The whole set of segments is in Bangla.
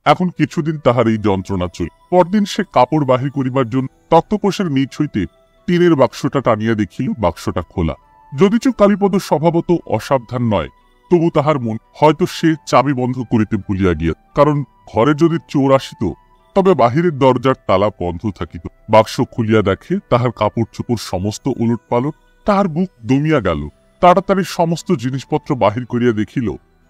এখন কিছুদিন তাহার এই যন্ত্রণা চল। পরদিন সে কাপড় বাহির করিবার জন্য তক্তপোষের নিচ হইতে টিনের বাক্সটা টানিয়া দেখিল বাক্সটা খোলা। যদিচ কালীপদ স্বভাবত অসাবধান নয়, তবু তাহার মন হয়তো সে চাবি বন্ধ করিতে ভুলিয়া গিয়া, কারণ ঘরে যদি চোর আসিত তবে বাহিরের দরজার তালা বন্ধ থাকিত। বাক্স খুলিয়া দেখে তাহার কাপড় চোপড় সমস্ত উলট পালট। তাহার বুক দমিয়া গেল। তাড়াতাড়ি সমস্ত জিনিসপত্র বাহির করিয়া দেখিল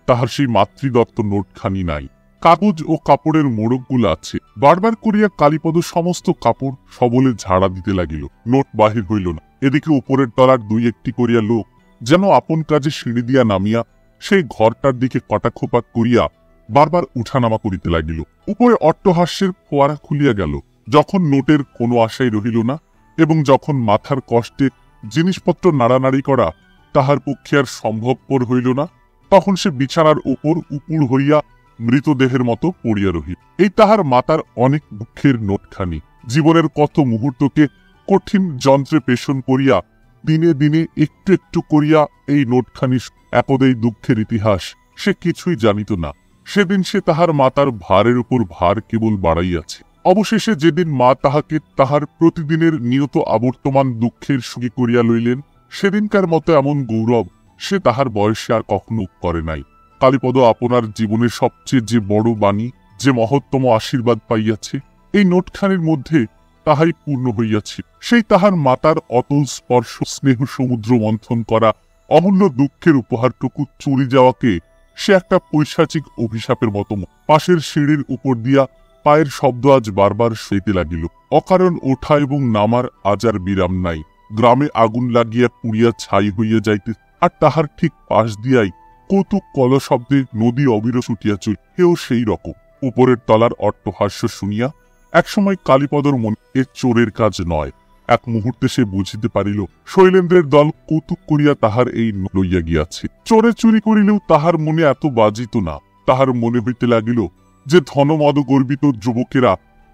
তাহার সেই মাতৃদত্ত নোটখানি নাই। কাগজ ও কাপড়ের মোড়কগুলো আছে। বারবার করিয়া কালীপদ সমস্ত কাপড় সবলে ঝাড়া দিতে লাগিল, নোট বাহির হইল না। এদিকে উপরের তলার দুই একটি করিয়া লোক যেন আপন কাজে সিঁড়ি দিয়া নামিয়া সেই ঘরটার দিকে কটাক্ষপাত করিয়া বারবার উঠানামা করিতে লাগিল। উপরে অট্টহাস্যের ফোয়ারা খুলিয়া গেল। যখন নোটের কোনো আশাই রহিল না এবং যখন মাথার কষ্টে জিনিসপত্র নাড়ানাড়ি করা তাহার পক্ষে আর সম্ভবপর হইল না, তখন সে বিছানার উপর উপুড় হইয়া মৃতদেহের মতো পড়িয়া রহিল। এই তাহার মাতার অনেক দুঃখের নোটখানি। জীবনের কত মুহূর্তকে কঠিন যন্ত্রে পেষণ করিয়া দিনে দিনে একটু একটু করিয়া এই নোটখানি একদেই দুঃখের ইতিহাস সে কিছুই জানিত না। সেদিন সে তাহার মাতার ভারের উপর ভার কেবল বাড়াইয়াছে। অবশেষে যেদিন মা তাহাকে তাহার প্রতিদিনের নিয়ত আবর্তমান দুঃখের সুখী করিয়া লইলেন, সেদিনকার মতো এমন গৌরব সে তাহার বয়সে আর কখনো করে নাই। কালীপদ আপনার জীবনের সবচেয়ে যে বড় বাণী, যে মহত্তম আশীর্বাদ পাইয়াছে, এই নোটখানির মধ্যে তাহাই পূর্ণ হইয়াছে। সেই তাহার মাতার অতল স্পর্শ স্নেহ সমুদ্র মন্থন করা অমূল্য দুঃখের উপহারটুকু চুরি যাওয়াকে সে একটা পৈশাচিক অভিশাপের মতো পাশের সিঁড়ির উপর দিয়া পায়ের শব্দ আজ বারবার সইতে লাগিল। অকারণ ওঠা এবং নামার আজ আর বিরাম নাই। গ্রামে আগুন লাগিয়া পুড়িয়া ছাই হইয়া যাইতে, আর তাহার ঠিক পাশ দিয়াই কৌতুক কলশব্দে নদী অবির ছুটিয়া চল। হেও সেই রকম। উপরের তলার অট্টহাস্য শুনিয়া একসময় কালীপদর মনে এ চোরের কাজ নয়। এক মুহূর্তে সে বুঝিতে পারিল শৈলেন্দ্রের দল কৌতুক করিয়া তাহার এই লইয়া গিয়াছে। চোরে চুরি করিলেও তাহার মনে এত বাজিত না। তাহার মনে হইতে লাগিল যে ধনমদ গর্বিত যুবকেরা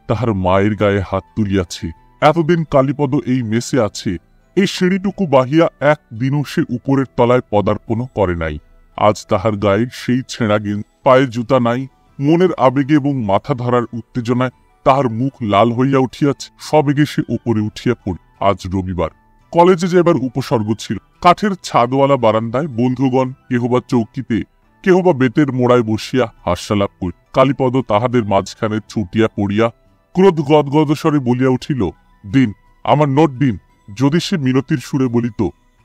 তাহার মায়ের গায়ে হাত তুলিয়াছে। এতদিন কালীপদ এই মেসে আছে, এই সিঁড়িটুকু বাহিয়া একদিনও সে উপরের তলায় পদার্পণ করে নাই। আজ তাহার গায়ে সেই ছেঁড়া গেঞ্জি, পায়ে জুতা নাই। মনের আবেগে এবং মাথা ধরার উত্তেজনায় তাহার মুখ লাল হইয়া উঠিয়াছে। সবেগে সে উপরে উঠিয়া পড়ি। আজ রবিবার, কলেজে যাইবার উপসর্গ ছিল। কাঠের ছাদওয়ালা বারান্দায় বন্ধুগণ কেহ বা চৌকিতে, কেহ বা বেতের মোড়ায় বসিয়া হাস্যালাপ করি। কালীপদ তাহাদের মাঝখানে ছুটিয়া পড়িয়া ক্রোধ গদগদ স্বরে বলিয়া উঠিল, দিন, আমার নোট দিন। যদি সে মিনতির সুরে বলিত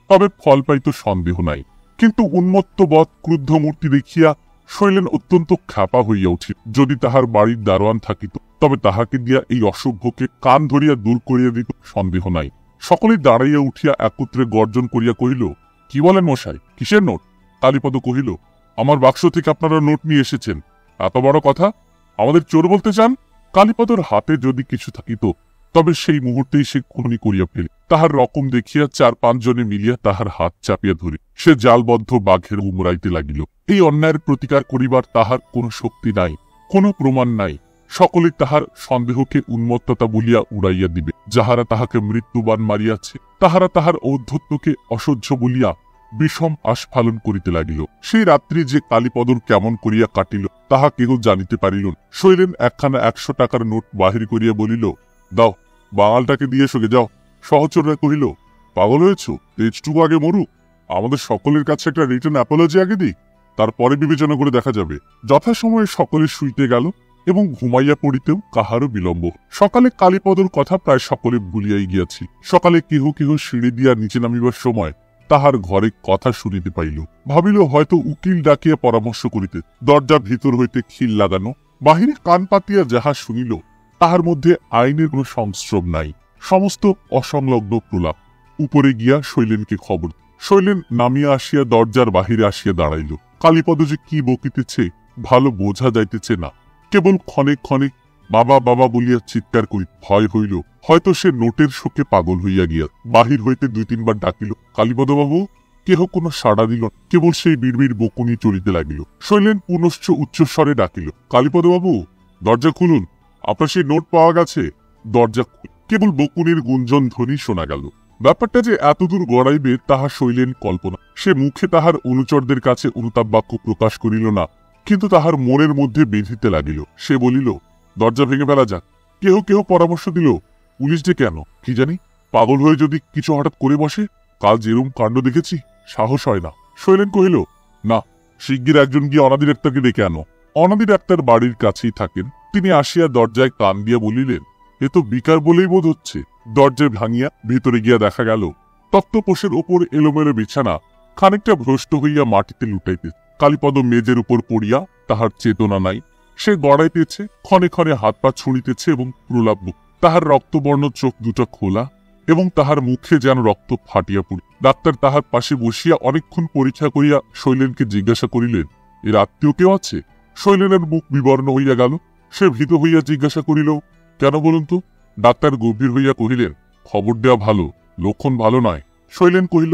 তবে ফল পাইত সন্দেহ নাই, কিন্তু উন্মত্ত বৎ ক্রুদ্ধ মূর্তি দেখিয়া শৈলেন অত্যন্ত খ্যাপা হইয়া উঠিল। যদি তাহার বাড়ির দারোয়ান থাকিত তবে তাহাকে দিয়া এই অসভ্যকে কান ধরিয়া দূর করিয়া দিত সন্দেহ নাই। সকলেই দাঁড়াইয়া উঠিয়া একত্রে গর্জন করিয়া কহিল, কি বলেন মশাই, কিসের নোট? কালীপদ কহিল, আমার বাক্স থেকে আপনারা নোট নিয়ে এসেছেন, এত বড় কথা? আমাদের চোর বলতে চান? কালীপদর হাতে যদি কিছু থাকিত তবে সেই মুহূর্তেই সে খুনি করিয়া ফেলে। তাহার রকম দেখিয়া 4-5 জনে মিলিয়া তাহার হাত চাপিয়া ধরে সে জালবদ্ধ বাঘের উমরাইতে লাগিল। এই অন্যায়ের প্রতিকার করিবার তাহার কোনো শক্তি নাই, কোনো প্রমাণ নাই। সকলে তাহার সন্দেহকে উন্মত্ততা বলিয়া উড়াইয়া দিবে। যাহারা তাহাকে মৃত্যুবান মারিয়াছে, তাহারা তাহার ঔদ্ধত্যকে অসহ্য বলিয়া বিষম আস্ফালন করিতে লাগিল। সেই রাত্রি যে কালীপদর কেমন করিয়া কাটিল তাহা কেহ জানিতে পারিল। শৈলেন একখানা 100 টাকার নোট বাহির করিয়া বলিল, দাও, বাঙালটাকে দিয়ে সগে যাও। সহচররা কহিল, পাগল হয়েছ? তেজটুকু আগে মরুক, আমাদের সকলের কাছে একটা রিটার্ন অ্যাপোলজি আগে দিক, তারপরে বিবেচনা করে দেখা যাবে। যথাসময়ে সকলে শুইতে গেল এবং ঘুমাইয়া পড়িতেও কাহারও বিলম্ব। সকালে কালীপদর কথা প্রায় সকলে ভুলিয়াই গিয়াছিল। সকালে কেহ কেহ সিঁড়ি দিয়া নিচে নামিবার সময় তাহার ঘরে কথা শুনিতে পাইল। ভাবিল হয়তো উকিল ডাকিয়া পরামর্শ করিতে। দরজা ভিতর হইতে খিল লাগানো। বাহিরে কান পাতিয়া যাহা শুনিল তাহার মধ্যে আইনের কোন সংস্রব নাই, সমস্ত অসংলগ্ন প্রলাপ। উপরে গিয়া শৈলেনকে খবর। শৈলেন নামিয়া আসিয়া দরজার বাহিরে আসিয়া দাঁড়াইল। কালীপদ যে কি বকিতেছে ভালো বোঝা যাইতেছে না। কেবল ক্ষণে ক্ষণে বাবা বাবা বলিয়া চিৎকার করি। ভয় হইল হয়তো সে নোটের শোকে পাগল হইয়া গিয়া। বাহির হইতে 2-3 বার ডাকিল, কালীপদ বাবু। কেহ কোনো সাড়া দিল, কেবল সেই বিড়বিড় বকুনি চলিতে লাগিল। শৈলেন পুনশ্চ উচ্চস্বরে ডাকিল, কালীপদ বাবু, দরজা খুলুন, আপনার সেই নোট পাওয়া গেছে। দরজা কেবল বকুনির গুঞ্জন ধ্বনি শোনা গেল। ব্যাপারটা যে এতদূর গড়াইবে তাহা শৈলেন কল্পনা। সে মুখে তাহার অনুচরদের কাছে অনুতাপ বাক্য প্রকাশ করিল না, কিন্তু তাহার মনের মধ্যে বেঁধিতে লাগিল। সে বলিল, দরজা ভেঙে ফেলা যাক। কেহ কেহ পরামর্শ দিল, পুলিশ যে কেন, কি জানি, পাগল হয়ে যদি কিছু হঠাৎ করে বসে। কাল যেরূপ কাণ্ড দেখেছি, সাহস হয় না। শৈলেন কহিল, না, শিগগির একজন গিয়ে অনাদি ডাক্তারকে ডেকে আনো। অনাদি ডাক্তার বাড়ির কাছেই থাকেন। তিনি আসিয়া দরজায় কান দিয়া বলিলেন, এ তো বিকার বলেই বোধ হচ্ছে। দরজায় ভাঙিয়া ভিতরে গিয়া দেখা গেল তক্তপোষের ওপর এলোমেলো বিছানা খানিকটা ভ্রষ্ট হইয়া মাটিতে লুটাইতে। কালীপদ মেজের উপর পড়িয়া, তাহার চেতনা নাই। সে গড়াইতেছে, ক্ষণে ক্ষণে হাত পা ছুঁড়িতেছে এবং প্রলাপ বুক। তাহার রক্তবর্ণ চোখ দুটো খোলা এবং তাহার মুখে যেন রক্ত ফাটিয়া পড়ি। ডাক্তার তাহার পাশে বসিয়া অনেকক্ষণ পরীক্ষা করিয়া শৈলেনকে জিজ্ঞাসা করিলেন, এর আত্মীয় কেউ আছে? শৈলেনের মুখ বিবর্ণ হইয়া গেল। সে ভীত হইয়া জিজ্ঞাসা করিল, কেন বলুন তো? ডাক্তার গভীর হইয়া কহিলেন, খবর দেওয়া ভালো, লক্ষণ ভালো নয়। শৈলেন কহিল,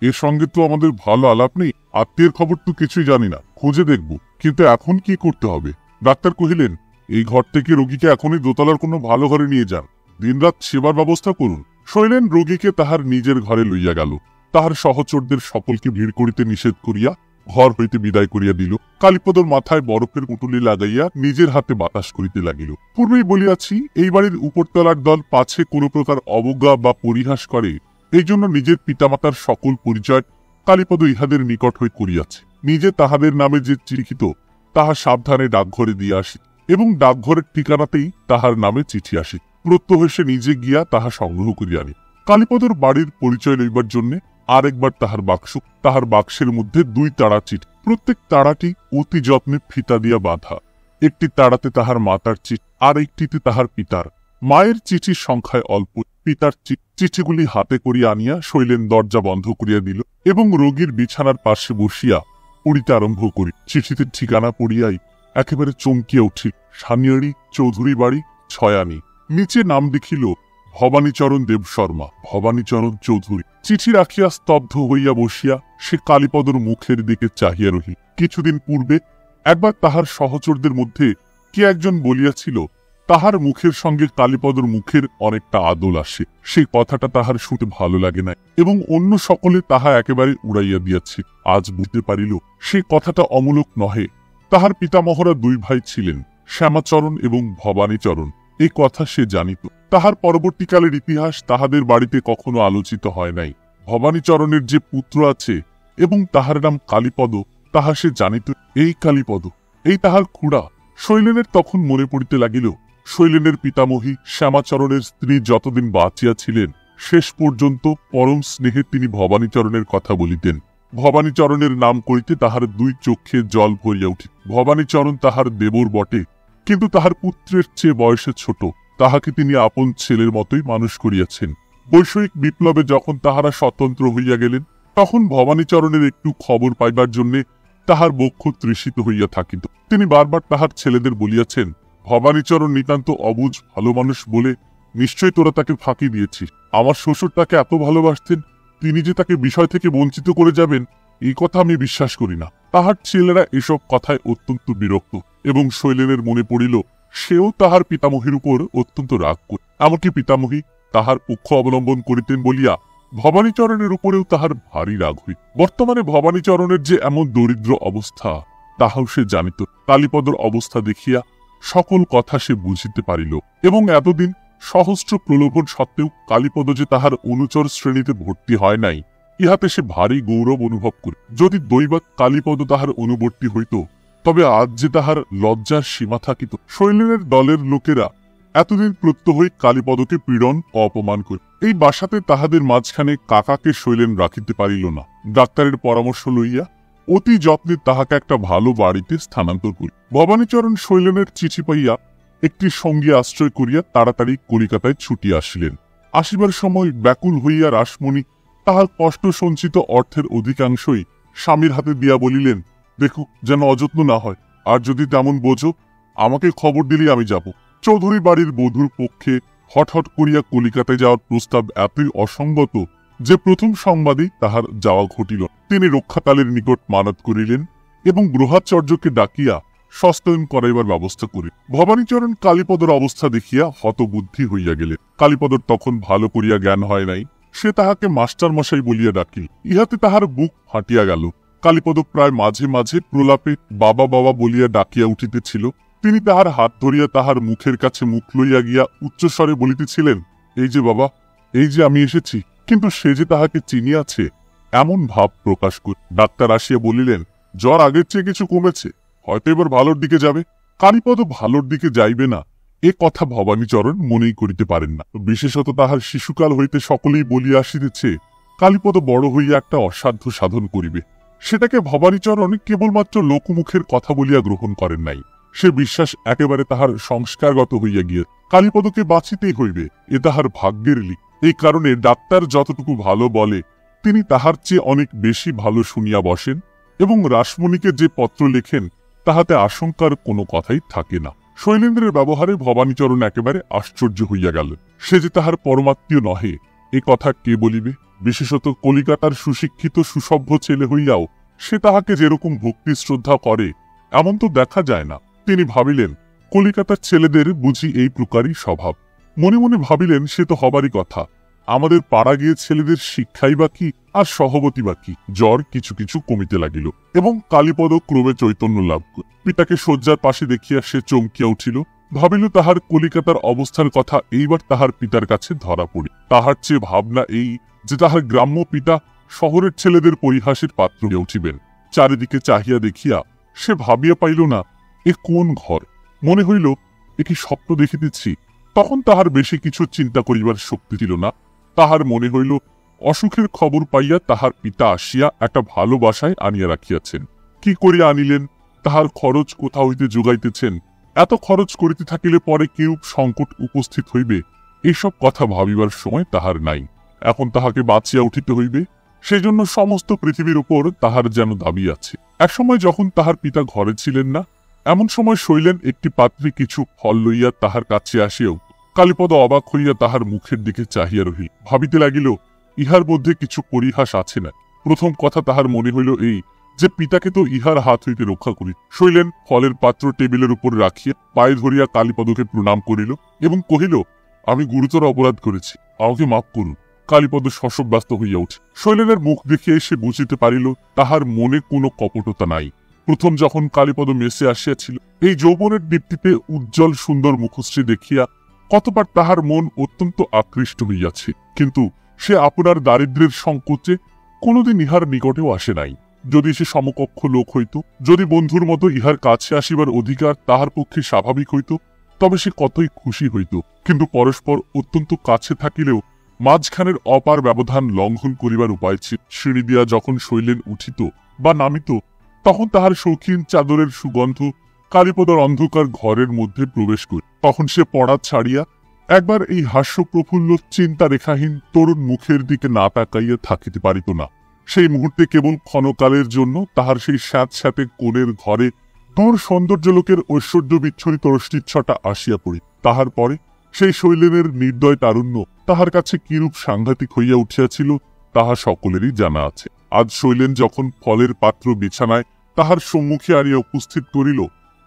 এর সঙ্গে তো আমাদের ভালো আলাপ নেই। আত্মীয়ের খবর তো কিছুই জানি না, খুঁজে দেখব, কিন্তু এখন কি করতে হবে? ডাক্তার কহিলেন, এই ঘর থেকে রোগীকে এখনই দোতলার কোনো ভালো ঘরে নিয়ে যান, দিনরাত সেবার ব্যবস্থা করুন। শৈলেন রোগীকে তাহার নিজের ঘরে লইয়া গেল। তাহার সহচরদের সকলকে ভিড় করিতে নিষেধ করিয়া ঘর হইতে বিদায় করিয়া দিল। কালীপদর মাথায় বরফের পুটুলি লাগাইয়া নিজের হাতে বাতাস করিতে লাগিল। পূর্বেই বলিয়াছি, এই বাড়ির উপরতলার দল পাছে কোনো প্রকার অবজ্ঞা বা পরিহাস করে, এই জন্য নিজের পিতামাতার সকল পরিচয় কালীপদ ইহাদের নিকট হয়ে করিয়াছে। নিজে তাহাদের নামে যে লিখিত, তাহা সাবধানে ডাকঘরে দিয়ে আসি এবং ডাকঘরের ঠিকানাতেই তাহার নামে চিঠি আসি। প্রত্যহ সে নিজে গিয়া তাহা সংগ্রহ করিয়া আনি। কালীপদর বাড়ির পরিচয় লইবার জন্য আরেকবার তাহার বাক্সের মধ্যে 2 তাড়া চিঠি। প্রত্যেক তাড়াটি অতি যত্নে ফিতা দিয়া বাঁধা। একটি তাড়াতে তাহার মাতার চিঠি, আর একটিতে তাহার পিতার। মায়ের চিঠির সংখ্যায় অল্প, পিতার চিঠিগুলি হাতে করিয়া আনিয়া শৈলেন দরজা বন্ধ করিয়া দিল এবং রোগীর বিছানার পাশে বসিয়া পড়িতে আরম্ভ করি। চিঠিতে ঠিকানা পড়িয়াই একেবারে চমকিয়া উঠিল, সানিয়াড়ি চৌধুরী বাড়ি, ছয়ানি। নিচে নাম দেখিল, ভবানীচরণ দেবশর্মা, ভবানীচরণ চৌধুরী। চিঠি রাখিয়া স্তব্ধ হইয়া বসিয়া সে কালীপদর মুখের দিকে চাহিয়া রহিল। কিছুদিন পূর্বে একবার তাহার সহচরদের মধ্যে কে একজন বলিয়াছিল, তাহার মুখের সঙ্গে কালীপদর মুখের অনেকটা আদল আসে। সেই কথাটা তাহার শুনতে ভালো লাগে নাই এবং অন্য সকলে তাহা একেবারে উড়াইয়া দিয়াছে। আজ বুঝতে পারিল সেই কথাটা অমূলক নহে। তাহার পিতামহরা 2 ভাই ছিলেন, শ্যামাচরণ এবং ভবানীচরণ। এই কথা সে জানিত। তাহার পরবর্তীকালের ইতিহাস তাহাদের বাড়িতে কখনো আলোচিত হয় নাই। ভবানীচরণের যে পুত্র আছে এবং তাহার নাম কালীপদ, তাহা সে জানিত। এই কালীপদ, এই তাহার খুড়া। শৈলেনের তখন মনে পড়িতে লাগিল, শৈলেনের পিতামহী শ্যামাচরণের স্ত্রী যতদিন বাঁচিয়া ছিলেন, শেষ পর্যন্ত পরম স্নেহে তিনি ভবানীচরণের কথা বলিতেন। ভবানীচরণের নাম করিতে তাহার 2 চক্ষে জল ভরিয়া উঠে। ভবানীচরণ তাহার দেবর বটে, কিন্তু তাহার পুত্রের চেয়ে বয়সে ছোট। তাহাকে তিনি আপন ছেলের মতোই মানুষ করিয়াছেন। বৈষয়িক বিপ্লবে যখন তাহারা স্বতন্ত্র হইয়া গেলেন, তখন ভবানীচরণের একটু খবর পাইবার জন্য তাহার বক্ষ তৃষিত হইয়া থাকিত। তিনি বারবার তাহার ছেলেদের বলিয়াছেন, ভবানীচরণ নিতান্ত অবুঝ ভালো মানুষ বলে নিশ্চয় তোরা তাকে ফাঁকি দিয়েছিস। আমার শ্বশুর তাকে এত ভালোবাসতেন, তিনি যে তাকে বিষয় থেকে বঞ্চিত করে যাবেন, এই কথা আমি বিশ্বাস করি না। তাহার ছেলেরা এসব কথায় অত্যন্ত বিরক্ত এবং শৈলেনের মনে পড়িল সেও তাহার পিতামহীর উপর অত্যন্ত রাগ করে। এমনকি পিতামহী তাহার পক্ষ অবলম্বন করিতেন বলিয়া ভবানীচরণের উপরেও তাহার ভারী রাগ হইল। বর্তমানে ভবানীচরণের যে এমন দরিদ্র অবস্থা, তাহাও সে জানিত। কালীপদর অবস্থা দেখিয়া সকল কথা সে বুঝিতে পারিল এবং এতদিন সহস্র প্রলোভন সত্ত্বেও কালীপদ যে তাহার অনুচর শ্রেণীতে ভর্তি হয় নাই, ইহাতে সে ভারী গৌরব অনুভব করে। যদি দৈবাৎ কালীপদ তাহার অনুবর্তী হইত, তবে আজ যে তাহার লজ্জার সীমা থাকিত। শৈলেনের দলের লোকেরা এতদিন প্রত্যহই কালীপদকে পীড়ন অপমান করে। এই বাসাতে তাহাদের মাঝখানে কাকাকে শৈলেন রাখিতে পারিল না। ডাক্তারের পরামর্শ লইয়া অতি যত্নে তাহাকে একটা ভালো বাড়িতে স্থানান্তর করি। ভবানীচরণ শৈলেনের চিঠি পাইয়া একটি সঙ্গী আশ্রয় করিয়া তাড়াতাড়ি কলিকাতায় ছুটিয়া আসিলেন। আসিবার সময় ব্যাকুল হইয়া রাসমণি তাহার কষ্ট সঞ্চিত অর্থের অধিকাংশই স্বামীর হাতে দিয়া বলিলেন, দেখো যেন অযত্ন না হয়, আর যদি তেমন বোঝো আমাকে খবর দিলেই আমি যাব। চৌধুরী বাড়ির বধূর পক্ষে হঠাৎ করিয়া কলিকাতায় যাওয়ার প্রস্তাব এতই অসঙ্গত যে প্রথম সংবাদেই তাহার যাওয়া ঘটিল। তিনি রক্ষাকালের নিকট মানত করিলেন এবং গ্রহাচার্যকে ডাকিয়া সস্তায়ন করাইবার ব্যবস্থা করি। ভবানীচরণ কালীপদর অবস্থা দেখিয়া হতবুদ্ধি হইয়া গেলেন। কালীপদর তখন ভালো করিয়া জ্ঞান হয় নাই। সে তাহাকে মাস্টার মশাই বলিয়া ডাকিল। ইহাতে তাহার বুক ফাটিয়া গেল। কালীপদ প্রায় মাঝে মাঝে প্রলাপে বাবা বাবা বলিয়া ডাকিয়া উঠিতেছিল। তিনি তাহার হাত ধরিয়া তাহার মুখের কাছে মুখ লইয়া গিয়া উচ্চস্বরে বলিতেছিলেন, এই যে বাবা, এই যে আমি এসেছি। কিন্তু সে যে তাহাকে চিনিয়াছে এমন ভাব প্রকাশ করে। ডাক্তার আসিয়া বলিলেন, জ্বর আগের চেয়ে কিছু কমেছে, হয়তো এবার ভালোর দিকে যাবে। কালীপদ ভালোর দিকে যাইবে না এ কথা ভবানীচরণ মনেই করিতে পারেন না। বিশেষত তাহার শিশুকাল হইতে সকলেই বলিয়া আসিতেছে কালীপদ বড় হইয়া একটা অসাধ্য সাধন করিবে। সেটাকে ভবানীচরণ কেবলমাত্র লোকমুখের কথা বলিয়া গ্রহণ করেন নাই, সে বিশ্বাস একেবারে তাহার সংস্কারগত হইয়া গিয়ে কালীপদকে বাঁচিতেই হইবে, এ তাহার ভাগ্যের লিখ। এই কারণে ডাক্তার যতটুকু ভালো বলে তিনি তাহার চেয়ে অনেক বেশি ভালো শুনিয়া বসেন, এবং রাসমণিকে যে পত্র লেখেন তাহাতে আশঙ্কার কোনো কথাই থাকে না। শৈলেন্দ্রের ব্যবহারে ভবানীচরণ একেবারে আশ্চর্য হইয়া গেল। সে যে তাহার পরমাত্মীয় নহে এ কথা কে বলিবে? বিশেষত কলিকাতার সুশিক্ষিত সুসভ্য ছেলে হইয়াও সে তাহাকে যেরকম ভক্তি শ্রদ্ধা করে এমন তো দেখা যায় না। তিনি ভাবিলেন, কলিকাতার ছেলেদের বুঝি এই প্রকারই স্বভাব। মনে মনে ভাবিলেন, সে তো হবারই কথা। আমাদের পাড়া গিয়ে ছেলেদের শিক্ষাই বা কি আর সহবতী বা কি। জ্বর কিছু কিছু কমিতে লাগিল এবং কালীপদ ক্রমে চৈতন্য লাভ করে। পিতাকে শয্যার পাশে দেখিয়া সে চমকিয়া উঠিল। ভাবিল তাহার কলিকাতার অবস্থার কথা এইবার তাহার পিতার কাছে ধরা পড়ে। তাহার চেয়ে ভাবনা এই যে তাহার গ্রাম্য পিতা শহরের ছেলেদের পরিহাসের পাত্র হইয়া উঠিবেন। চারিদিকে চাহিয়া দেখিয়া সে ভাবিয়া পাইল না এ কোন ঘর। মনে হইল এ কি স্বপ্ন দেখিতেছি। তখন তাহার বেশি কিছু চিন্তা করিবার শক্তি ছিল না। তাহার মনে হইল অসুখের খবর পাইয়া তাহার পিতা আসিয়া একটা ভালো বাসায় আনিয়া রাখিয়াছেন। কি করিয়া আনিলেন, তাহার খরচ কোথা হইতে যোগাইতেছেন, এত খরচ করিতে থাকিলে পরে কিরূপ সংকট উপস্থিত হইবে, এইসব কথা ভাবিবার সময় তাহার নাই। এখন তাহাকে বাঁচিয়া উঠিতে হইবে, সেই জন্য সমস্ত পৃথিবীর উপর তাহার যেন দাবি আছে। একসময় যখন তাহার পিতা ঘরে ছিলেন না, এমন সময় শৈলেন একটি পাত্রে কিছু ফল লইয়া তাহার কাছে আসিয়াও কালীপদ অবাক হইয়া তাহার মুখের দিকে চাহিয়া রহিল। ভাবিতে লাগিল, ইহার মধ্যে কিছু পরিহাস আছে না। প্রথম কথা তাহার মনে হইল এই যে পিতাকে তো ইহার হাত হইতে রক্ষা করি। শৈলেন ফলের পাত্র টেবিলের উপর রাখিয়া পায়ে ধরিয়া কালীপদকে প্রণাম করিল এবং কহিল, আমি গুরুতর অপরাধ করেছি, আমাকে মাফ করুন। কালীপদ শশব্যস্ত হইয়া উঠে। শৈলেনের মুখ দেখিয়া সে বুঝিতে পারিল তাহার মনে কোনো কপটতা নাই। প্রথম যখন কালীপদ মেসে আসিয়াছিল, এই যৌবনের দীপ্তিতে উজ্জ্বল সুন্দর মুখশ্রী দেখিয়া কতবার তাহার মন অত্যন্ত আকৃষ্ট হইয়াছে, কিন্তু সে আপনার দারিদ্র্যের সংকোচে কোনোদিন ইহার নিকটেও আসে নাই। যদি সে সমকক্ষ লোক হইত, যদি বন্ধুর মতো ইহার কাছে আসিবার অধিকার তাহার পক্ষে স্বাভাবিক হইত, তবে সে কতই খুশি হইত। কিন্তু পরস্পর অত্যন্ত কাছে থাকিলেও মাঝখানের অপার ব্যবধান লঙ্ঘন করিবার উপায় ছিল। সিঁড়ি দিয়া যখন শৈলেন উঠিত বা নামিত, তখন তাহার শৌখিন চাদরের সুগন্ধ কালীপদর অন্ধকার ঘরের মধ্যে প্রবেশ করে। তখন সে পড়া ছাড়িয়া একবার এই হাস্য প্রফুল্ল চিন্তা রেখাহীন তরুণ মুখের দিকে না তাকাইয়া থাকিতে পারিত না। সেই মুহূর্তে কেবল ক্ষণকালের জন্য তাহার সেই স্যাঁতস্যাঁতে কোণের ঘরে দূর সৌন্দর্যলোকের ঐশ্বর্য বিচ্ছরিত অস্তিচ্ছটা আসিয়া পড়ি। তাহার পরে সেই শৈলেনের নির্দয় তারুণ্য তাহার কাছে কিরূপ সাংঘাতিক হইয়া উঠিয়াছিল তাহা সকলেরই জানা আছে। আজ শৈলেন যখন ফলের পাত্র বিছানায় তাহার সম্মুখে আনিয়া উপস্থিত করিল,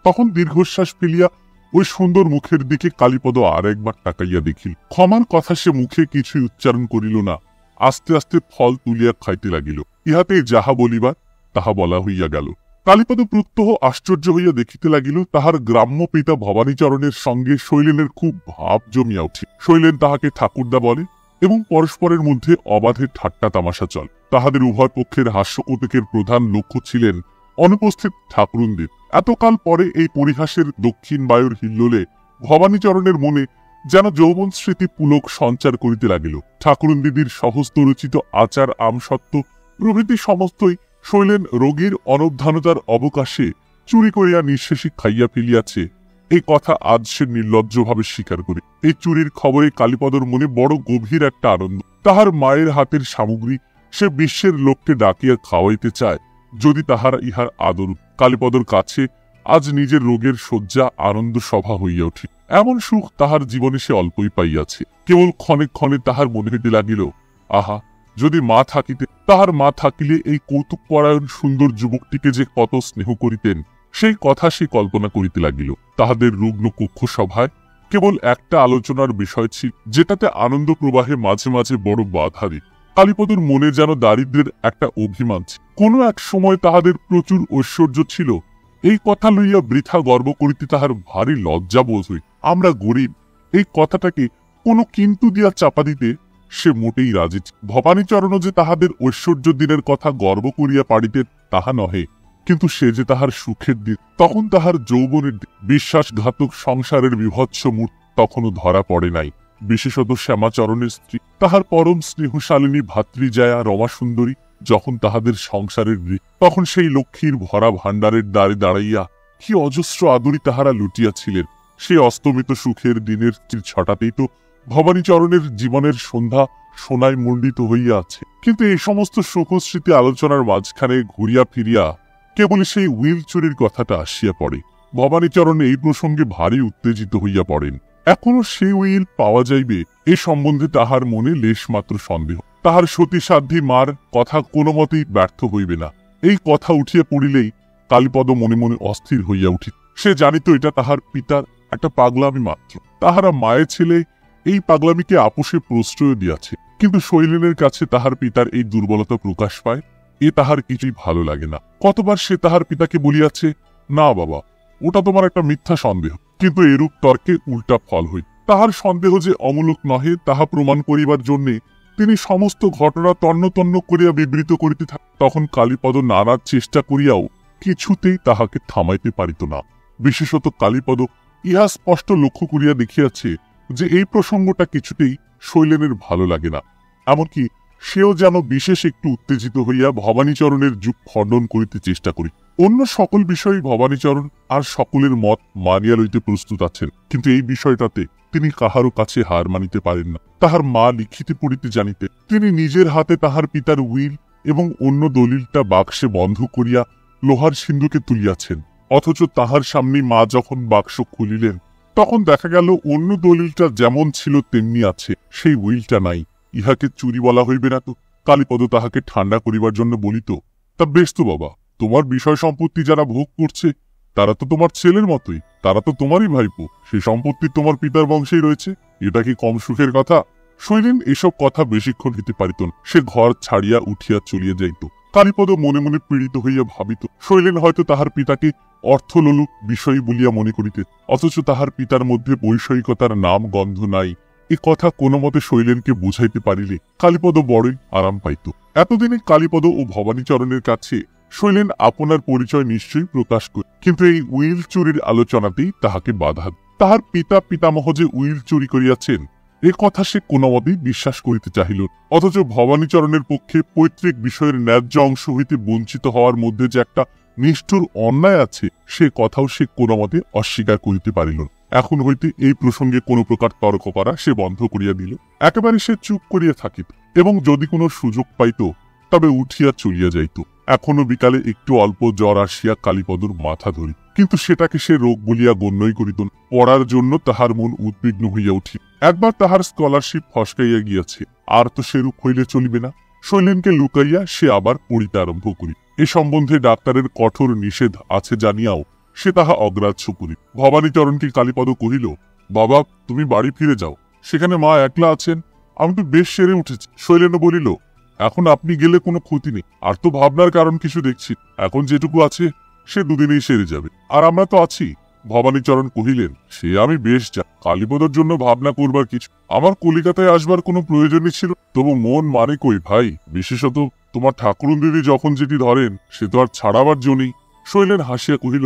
তখন দীর্ঘশ্বাস ফেলিয়া ওই সুন্দর মুখের দিকে কালীপদ আর একবার তাকাইয়া দেখিল। ক্ষমার কথা সে মুখে কিছুই উচ্চারণ করিল না, আস্তে আস্তে ফল তুলিয়া খাইতে লাগিল। ইহাতে যাহা বলিবার তাহা বলা হইয়া গেল। কালীপদ প্রত্যহ আশ্চর্য হইয়া দেখিতে লাগিল তাহার গ্রাম্য পিতা ভবানীচরণের সঙ্গে শৈলেনের খুব ভাব জমিয়া উঠে। শৈলেন তাহাকে ঠাকুরদা বলে এবং পরস্পরের মধ্যে অবাধে ঠাট্টা তামাশা চলে। তাহাদের উভয় পক্ষের হাস্যকৌতুকের প্রধান লক্ষ্য ছিলেন অনুপস্থিত ঠাকুরুনদের। এতকাল পরে এই পরিহাসের দক্ষিণ বায়ুর হিল্লোলে ভবানীচরণের মনে যেন যৌবন স্মৃতি পুলক সঞ্চার করিতে লাগিল। ঠাকুরুন দিদির সহস্ত রচিত আচার আমসত্ত্ব প্রভৃতি সমস্তই শৈলেন রোগীর অনবধানতার অবকাশে চুরি করিয়া নিঃশেষে খাইয়া ফেলিয়াছে, এই কথা আজ সে নির্লজ্জভাবে স্বীকার করে। এই চুরির খবরে কালীপদর মনে বড় গভীর একটা আনন্দ। তাহার মায়ের হাতের সামগ্রী সে বিশ্বের লোককে ডাকিয়া খাওয়াইতে চায়, যদি তাহারা ইহার আদর। কালীপদর কাছে আজ নিজের রোগের শয্যা আনন্দ সভা হইয়া উঠি। এমন সুখ তাহার জীবনে সে অল্পই পাইয়াছে। কেবল ক্ষণে ক্ষণে তাহার মনে হইতে লাগিল, আহা, যদি মা থাকিতে, তাহার মা থাকিলে এই কৌতুকপরায়ণ সুন্দর যুবকটিকে যে কত স্নেহ করিতেন, সেই কথা সে কল্পনা করিতে লাগিল। তাহাদের রুগ্ন কক্ষ সভায় কেবল একটা আলোচনার বিষয় ছিল, যেটাতে আনন্দ প্রবাহে মাঝে মাঝে বড় বাধা দিত। কালীপদর মনে যেন দারিদ্র্যের একটা অভিমান ছিল। কোনো এক সময় তাহাদের প্রচুর ঐশ্বর্য ছিল, এই কথা লইয়া বৃথা গর্ব করিতে তাহার ভারী লজ্জা বোধ হই। আমরা গরিব, এই কথাটাকে কোনো কিন্তু দিয়া চাপা দিতে সে মোটেই রাজি। ভবানীচরণও যে তাহাদের ঐশ্বর্য দিনের কথা গর্ব করিয়া পাড়িতে তাহা নহে, কিন্তু সে যে তাহার সুখের দিন, তখন তাহার যৌবনের বিশ্বাসঘাতক সংসারের বিভৎস মূর্তি তখনও ধরা পড়ে নাই। বিশেষত শ্যামাচরণের স্ত্রী, তাহার পরম স্নেহশালিনী ভাতৃজায়া রমাসুন্দরী যখন তাহাদের সংসারের তখন সেই লক্ষ্মীর ভরা ভাণ্ডারের দ্বারে দাঁড়াইয়া কি অজস্র আদরি তাহারা লুটিয়াছিলেন। সে অস্তমিত সুখের দিনের ছটাতেই তো ভবানীচরণের জীবনের সন্ধ্যা সোনায় মণ্ডিত হইয়া আছে। কিন্তু এই সমস্ত সুখস্মৃতি আলোচনার মাঝখানে ঘুরিয়া ফিরিয়া কেবল সেই উইল চুরির কথাটা আসিয়া পড়ে। ভবানীচরণ এই প্রসঙ্গে ভারী উত্তেজিত হইয়া পড়েন। এখনো সেই উইল পাওয়া যাইবে এ সম্বন্ধে তাহার মনে লেশমাত্র সন্দেহ। তাহার সতীসাধ্যী মার কথা কোনো মতেই ব্যর্থ হইবে না। এই কথা উঠিয়া পড়িলেই কালীপদ মনে মনে অস্থির হইয়া উঠিত। সে জানিত এটা তাহার পিতার একটা পাগলামি মাত্র। তাহারা মায়ের ছেলে এই পাগলামিকে আপোষে প্রশ্রয় দিয়াছে, কিন্তু শৈলেনের কাছে তাহার পিতার এই দুর্বলতা প্রকাশ পায়, এ তাহার কিছুই ভালো লাগে না। কতবার সে তাহার পিতাকে বলিয়াছে, না বাবা, ওটা তোমার একটা মিথ্যা সন্দেহ, কিন্তু এরূপ তর্কে উল্টা ফল হই। তাহার সন্দেহ যে অমূলক নহে তাহা প্রমাণ করিবার জন্য তিনি সমস্ত ঘটনা তন্ন তন্ন করিয়া বিবৃত করিতে থাকেন। তখন কালীপদ নানা চেষ্টা করিয়াও কিছুতেই তাহাকে থামাইতে পারিত না। বিশেষত কালীপদ ইহা স্পষ্ট লক্ষ্য করিয়া দেখিয়াছে যে এই প্রসঙ্গটা কিছুতেই শৈলেনের ভালো লাগে না। এমনকি সেও যেন বিশেষ একটু উত্তেজিত হইয়া ভবানীচরণের যুগ খণ্ডন করিতে চেষ্টা করি। অন্য সকল বিষয়ে ভবানীচরণ আর সকলের মত মানিয়া লইতে প্রস্তুত আছেন, কিন্তু এই বিষয়টাতে তিনি কাহারও কাছে হার মানিতে পারেন না। তাহার মা লিখিতে পড়িতে জানিতে, তিনি নিজের হাতে তাহার পিতার উইল এবং অন্য দলিলটা বাক্সে বন্ধ করিয়া লোহার সিন্ধুকে তুলিয়াছেন, অথচ তাহার সামনে মা যখন বাক্স খুলিলেন তখন দেখা গেল অন্য দলিলটা যেমন ছিল তেমনি আছে, সেই উইলটা নাই। ইহাকে চুরি বলা হইবে না তো? কালীপদ তাহাকে ঠান্ডা করিবার জন্য বলিত, তা বেশ তো বাবা, তোমার বিষয় সম্পত্তি যারা ভোগ করছে তারা তো তোমার ছেলের মতোই, তারা তো তোমারই ভাইপো, সে সম্পত্তি তোমার পিতার বংশেই রয়েছে, এটা কি কম সুখের কথা? শৈলেন এসব কথা বেশিক্ষণ হইতে পারিত না, সে ঘর ছাড়িয়া উঠিয়া চলিয়া যাইত। কালীপদ মনে মনে পীড়িত হইয়া ভাবিত, শৈলেন হয়তো তাহার পিতাকে অর্থলোলুপ বিষয় বলিয়া মনে করিতে, অথচ তাহার পিতার মধ্যে বৈষয়িকতার নাম গন্ধ নাই। এ কথা কোনো মতে শৈলেনকে বুঝাইতে পারিলে কালীপদ বড়ই আরাম পাইত। এতদিনে কালীপদ ও ভবানীচরণের কাছে শৈলেন আপনার পরিচয় নিশ্চয়ই প্রকাশ করে, কিন্তু এই উইল চুরির আলোচনাতেই তাহাকে বাধা। তাহার পিতা পিতামহ যে উইল চুরি করিয়াছেন এ কথা সে কোনো মতেই বিশ্বাস করিতে চাহিল, অথচ ভবানীচরণের পক্ষে পৈতৃক বিষয়ের ন্যায্য অংশ হইতে বঞ্চিত হওয়ার মধ্যে যে একটা নিষ্ঠুর অন্যায় আছে সে কথাও সে কোনো মতে অস্বীকার করিতে পারিল। এখন হইতে এই প্রসঙ্গে কোনো প্রকার তর্ক করা সে বন্ধ করিয়া দিল। একেবারে সে চুপ করিয়া থাকিত এবং যদি কোনো সুযোগ পাইত তবে উঠিয়া চলিয়া যাইত। এখনো বিকালে একটু অল্প জ্বর আসিয়া কালীপদর মাথা ধরি, কিন্তু সেটাকে সে রোগ বলিয়া গণ্যই করিত না। পড়ার জন্য তাহার মন উদ্বিগ্ন হইয়া উঠিল। একবার তাহার স্কলারশিপ ফসকাইয়া গিয়াছে, আর তো সেরূপ হইলে চলিবে না। শৈলেনকে লুকাইয়া সে আবার পড়িতে আরম্ভ করি। এ সম্বন্ধে ডাক্তারের কঠোর নিষেধ আছে জানিয়াও সে তাহা অগ্রাহ্য করি। ভবানীচরণকে কালীপদ কহিল, বাবা তুমি বাড়ি ফিরে যাও, সেখানে মা একলা আছেন, আমি তো বেশ সেরে উঠেছি। শৈলেনও বলিল, এখন আপনি গেলে কোনো ক্ষতি নেই, আর তো ভাবনার কারণ কিছু দেখছি, এখন যেটুকু আছে সে দুদিনেই সেরে যাবে, আর আমরা তো আছি। ভবানীচরণ কহিলেন, সে আমি বেশ যা, কালীপদর জন্য ভাবনা করবার কিছু, আমার কলিকাতায় আসবার কোনো প্রয়োজনই ছিল। তবু মন মানে কই ভাই, বিশেষত তোমার ঠাকুরুন দিদি যখন যেটি ধরেন সে তো আর ছাড়াবার জন্যই। শৈলেন হাসিয়া কহিল,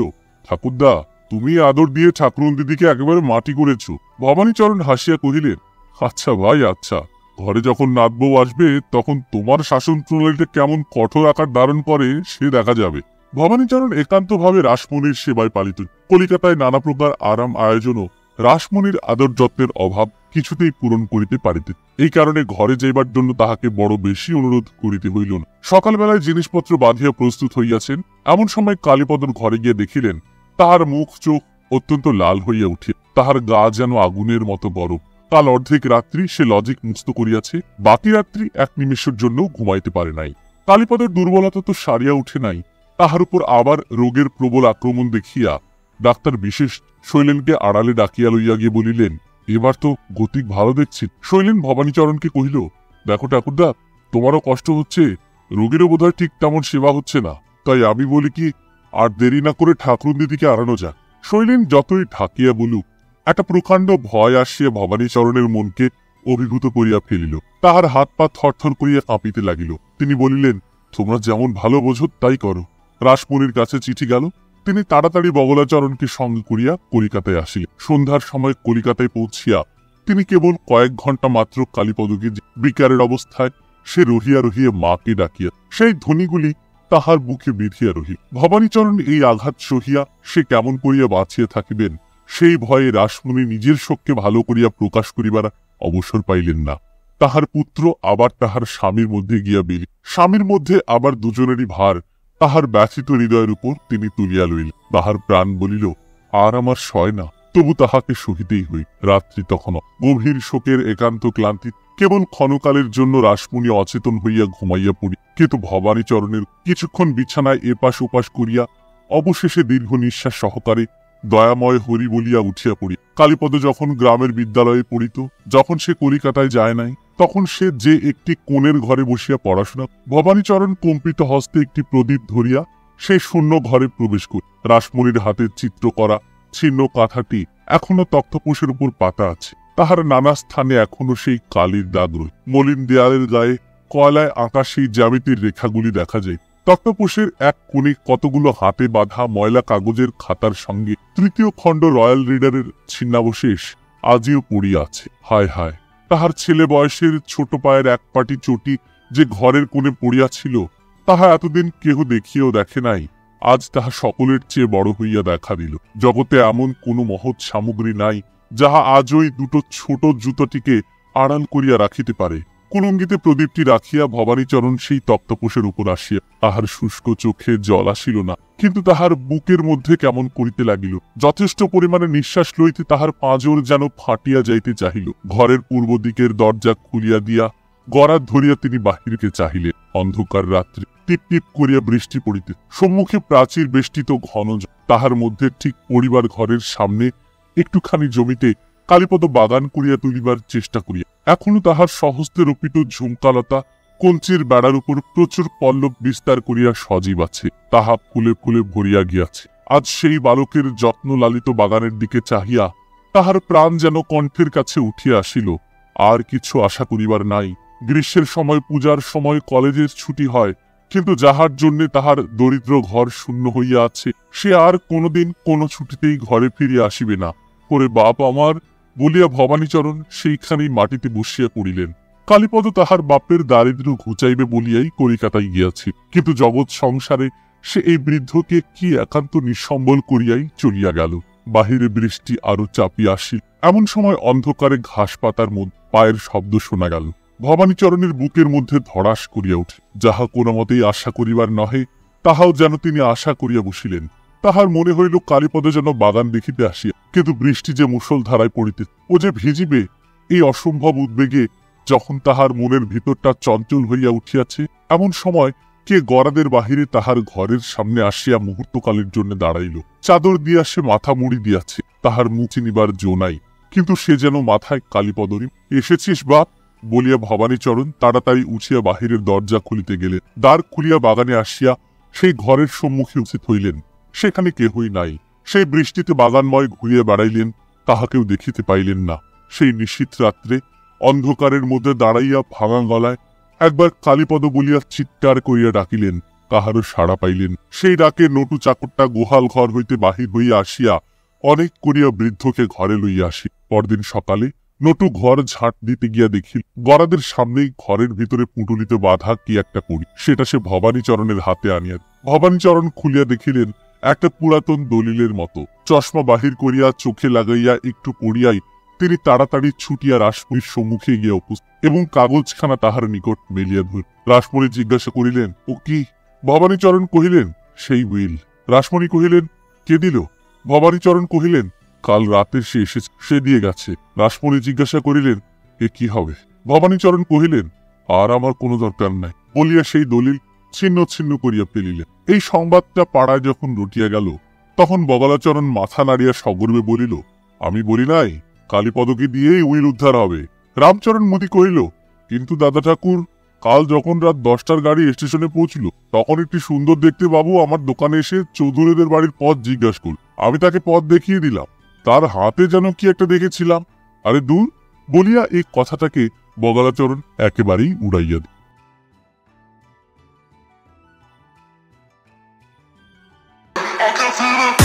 ঠাকুরদা তুমি আদর দিয়ে ঠাকুরুন দিদিকে একেবারে মাটি করেছ। ভবানীচরণ হাসিয়া কহিলেন, আচ্ছা ভাই আচ্ছা, ঘরে যখন নাতবউ আসবে তখন তোমার শাসন প্রণালীটা কেমন কঠোর আকার ধারণ করে সে দেখা যাবে। ভবানীচরণ একান্তভাবে রাসমণির সেবায় পালিত। কলিকাতায় নানা প্রকার আরাম আয়োজনও রাসমণির আদর যত্নের অভাব কিছুতেই পূরণ করিতে পারিতে, এই কারণে ঘরে যাইবার জন্য তাহাকে বড় বেশি অনুরোধ করিতে হইল না। সকালবেলায় জিনিসপত্র বাঁধিয়া প্রস্তুত হইয়াছেন, এমন সময় কালীপদর ঘরে গিয়া দেখিলেন তাহার মুখ চোখ অত্যন্ত লাল হইয়া উঠে, তাহার গা যেন আগুনের মতো গরম। কাল অর্ধেক রাত্রি সে লজিক মুক্ত করিয়াছে, বাকি রাত্রি এক নিমেষের জন্য ঘুমাইতে পারে নাই। কালীপদের দুর্বলতা তো সারিয়া উঠে নাই, তাহার উপর আবার রোগের প্রবল আক্রমণ দেখিয়া ডাক্তার বিশেষ শৈলেনকে আড়ালে ডাকিয়া লইয়া গিয়ে বলিলেন, এবার তো গতিক ভালো দেখছি। শৈলেন ভবানীচরণকে কহিল, দেখো ঠাকুরদা, তোমারও কষ্ট হচ্ছে, রোগীরও বোধহয় ঠিক তেমন সেবা হচ্ছে না। তাই আমি বলি কি, আর দেরি না করে ঠাকুর দিদিকে আনানো যাক। শৈলেন যতই ঢাকিয়া বলুক, একটা প্রকাণ্ড ভয় আসিয়া ভবানীচরণের মনকে অভিভূত করিয়া ফেলিল। তাহার হাত পা থরথর করিয়া কাঁপিতে লাগিল। তিনি বলিলেন, তোমরা যেমন ভালো বোঝো তাই করো। রাসমণির কাছে চিঠি গেল। তিনি তাড়াতাড়ি বগলাচরণকে সঙ্গে করিয়া কলিকাতায় আসিলেন। সন্ধ্যার সময় কলিকাতায় পৌঁছিয়া তিনি কেবল কয়েক ঘণ্টা মাত্র কালীপদকে বিকারের অবস্থায় সে রহিয়া রহিয়া মাকে ডাকিয়া সেই ধ্বনিগুলি তাহার বুকে বিধিয়া রহিল। ভবানীচরণ এই আঘাত সহিয়া সে কেমন করিয়া বাঁচিয়া থাকিবেন, সেই ভয়ে রাসমণি নিজের শোককে ভালো করিয়া প্রকাশ করিবার অবসর পাইলেন না। তাহার পুত্র আবার তাহার স্বামীর মধ্যে গিয়া বিলি, স্বামীর মধ্যে আবার দুজনেরই ভার তাহার ব্যথিত হৃদয়ের উপর তিনি তুলিয়া লইল। তাহার প্রাণ বলিল, আর আমার সয় না, তবু তাহাকে সহিতেই হই। রাত্রি তখনও গভীর শোকের একান্ত ক্লান্তি। কেবল ক্ষণকালের জন্য রাসমণি অচেতন হইয়া ঘুমাইয়া পড়ি, কিন্তু ভবানীচরণের কিছুক্ষণ বিছানায় এপাশ ওপাশ করিয়া অবশেষে দীর্ঘ নিঃশ্বাস সহকারে দয়াময় হরি বলিয়া উঠিয়া পড়ি। কালীপদ যখন গ্রামের বিদ্যালয়ে পড়িত, যখন সে কলিকাতায় যায় নাই, তখন সে যে একটি কোণের ঘরে বসিয়া পড়াশোনা। ভবানীচরণ কম্পিত হস্তে একটি প্রদীপ ধরিয়া সেই শূন্য ঘরে প্রবেশ করি। রাসমণির হাতের চিত্র করা ছিন্ন কাঁথাটি এখনো তক্তপোষের উপর পাতা আছে। তাহার নানা স্থানে এখনো সেই কালির দাগ রয়। মলিন দেয়ালের গায়ে কয়লায় আঁকা সেই জ্যামিতির রেখাগুলি দেখা যায়। তক্তপোষের এক কোণে কতগুলো হাতে বাঁধা ময়লা কাগজের খাতার সঙ্গে তৃতীয় খণ্ড রয়্যাল রিডারের ছিন্নাবশেষ আজিও পড়িয়া আছে। হায় হায়, তাহার ছেলে বয়সের ছোট পায়ের এক পাটি চটি যে ঘরের কোণে পড়িয়াছিল, তাহা এতদিন কেহ দেখিয়েও দেখে নাই। আজ তাহা সকলের চেয়ে বড় হইয়া দেখা দিল। জগতে এমন কোনো মহৎ সামগ্রী নাই যাহা আজ ওই দুটো ছোট জুতোটিকে আড়াল করিয়া রাখিতে পারে। কুলঙ্গিতে প্রদীপটি রাখিয়া ভবানীচরণ সেই তক্তপোষের উপর আসিয়া তাহার শুষ্ক চোখে জল আসিল না, কিন্তু তাহার বুকের মধ্যে কেমন করিতে লাগিল। যথেষ্ট পরিমাণে নিঃশ্বাস লইতে তাহার পাঁজর যেন ফাটিয়া যাইতে চাহিল। ঘরের পূর্ব দিকের দরজা খুলিয়া দিয়া গড়াত ধরিয়া তিনি বাহিরকে চাহিলেন। অন্ধকার রাত্রি, টিপ টিপ করিয়া বৃষ্টি পড়িতে, সম্মুখে প্রাচীর বেষ্টিত ঘন। তাহার মধ্যে ঠিক পরিবার ঘরের সামনে একটুখানি জমিতে কালীপদ বাগান করিয়া তুলিবার চেষ্টা করিয়া এখনো তাহার সহস্তে রোপিত ঝুমকালতা কঞ্চির বেড়ার উপর প্রচুর পল্লব বিস্তার করিয়া সজীব আছে। তাহা ফুলে ফুলে ভরিয়া গিয়াছে। আজ সেই বালকের যত্ন লালিত বাগানের দিকে চাহিয়া তাহার প্রাণ যেন কণ্ঠের কাছে উঠিয়া আসিল। আর কিছু আশা করিবার নাই। গ্রীষ্মের সময়, পূজার সময় কলেজের ছুটি হয়, কিন্তু যাহার জন্য তাহার দরিদ্র ঘর শূন্য হইয়া আছে, সে আর কোনোদিন কোনো ছুটিতেই ঘরে ফিরিয়া আসিবে না। ওরে বাপ আমার বলিয়া ভবানীচরণ সেইখানেই মাটিতে বসিয়া পড়িলেন। কালীপদ তাহার বাপের দারিদ্র্য ঘুচাইবে বলিয়াই কলিকাতায় গিয়াছে, কিন্তু জগৎ সংসারে সে এই বৃদ্ধকে কি একান্ত নিঃসম্বল করিয়াই চলিয়া গেল। বাহিরে বৃষ্টি আরো চাপিয়া আসিল। এমন সময় অন্ধকারে ঘাস পাতার মধ্যে পায়ের শব্দ শোনা গেল। ভবানীচরণের বুকের মধ্যে ধড়াস করিয়া উঠে। যাহা কোনো মতেই আশা করিবার নহে, তাহাও যেন তিনি আশা করিয়া বসিলেন। তাহার মনে হইল কালীপদ যেন বাগান দেখিতে আসিয়া, কিন্তু বৃষ্টি যে মুষলধারায় পড়িতে, ও যে ভিজিবে, এই অসম্ভব উদ্বেগে যখন তাহার মনের ভিতরটা চঞ্চল হইয়া উঠিয়াছে, এমন সময় কে গরাদের বাহিরে তাহার ঘরের সামনে আসিয়া মুহূর্তকালের জন্য দাঁড়াইল। চাদর দিয়া সে মাথা মুড়ি দিয়াছে, তাহার মুখ চিনিবার জো নাই, কিন্তু সে যেন মাথায় কালীপদরই। এসেছিস বাপ বলিয়া ভবানীচরণ তাড়াতাড়ি উঠিয়া বাহিরের দরজা খুলিতে গেলেন। দ্বার খুলিয়া বাগানে আসিয়া সেই ঘরের সম্মুখে উপস্থিত হইলেন। সেখানে কেহই নাই। সেই বৃষ্টিতে বাগানময় ঘুরিয়া বেড়াইলেন, তাহাকেও দেখিতে পাইলেন না। সেই নিশীথ রাত্রে অন্ধকারের মধ্যে দাঁড়াইয়া ভাঙা গলায় একবার কালীপদ বলিয়া চিৎকার করিয়া ডাকিলেন, কাহারও সাড়া পাইলেন। সেই ডাকে নটু চাকরটা গোহাল ঘর হইতে বাহির হইয়া আসিয়া অনেক করিয়া বৃদ্ধকে ঘরে লইয়া আসি। পরদিন সকালে নটু ঘর ঝাঁট দিতে গিয়া দেখিল গরাদের সামনেই ঘরের ভিতরে পুঁটুলিতে বাঁধা কি একটা কড়ি। সেটা সে ভবানীচরণের হাতে আনিয়া ভবানীচরণ খুলিয়া দেখিলেন একটা পুরাতন দলিলের মতো। চশমা বাহির করিয়া চোখে লাগাইয়া একটু পড়িয়াই তিনি তাড়াতাড়ি ছুটিয়া রাসমণির সম্মুখে গিয়া উপস্থিত এবং কাগজখানা তাহার নিকট মেলিয়া ধর। রাসমণি জিজ্ঞাসা করিলেন, ও কি? ভবানীচরণ কহিলেন, সেই উইল। রাসমণি কহিলেন, কে দিল? ভবানীচরণ কহিলেন, কাল রাতে সে এসেছে, সে দিয়ে গেছে। রাসমণি জিজ্ঞাসা করিলেন, এ কি হবে? ভবানীচরণ কহিলেন, আর আমার কোনো দরকার নাই বলিয়া সেই দলিল ছিন্ন ছিন্ন করিয়া ফেলিলেন। এই সংবাদটা পাড়ায় যখন রটিয়া গেল, তখন বগলাচরণ মাথা নাড়িয়া সগর্বে বলিল, আমি বলি নাই কালীপদকে দিয়েই উইল উদ্ধার হবে। রামচরণ মতি কহিল, কিন্তু দাদা ঠাকুর, কাল যখন রাত 10টার গাড়ি স্টেশনে পৌঁছলো, তখন একটি সুন্দর দেখতে বাবু আমার দোকানে এসে চৌধুরীদের বাড়ির পথ জিজ্ঞাসা করল। আমি তাকে পথ দেখিয়ে দিলাম। তার হাতে যেন কি একটা দেখেছিলাম। আরে দূর বলিয়া এই কথাটাকে বগলাচরণ একেবারেই উড়াইয়া দিল। I can feel it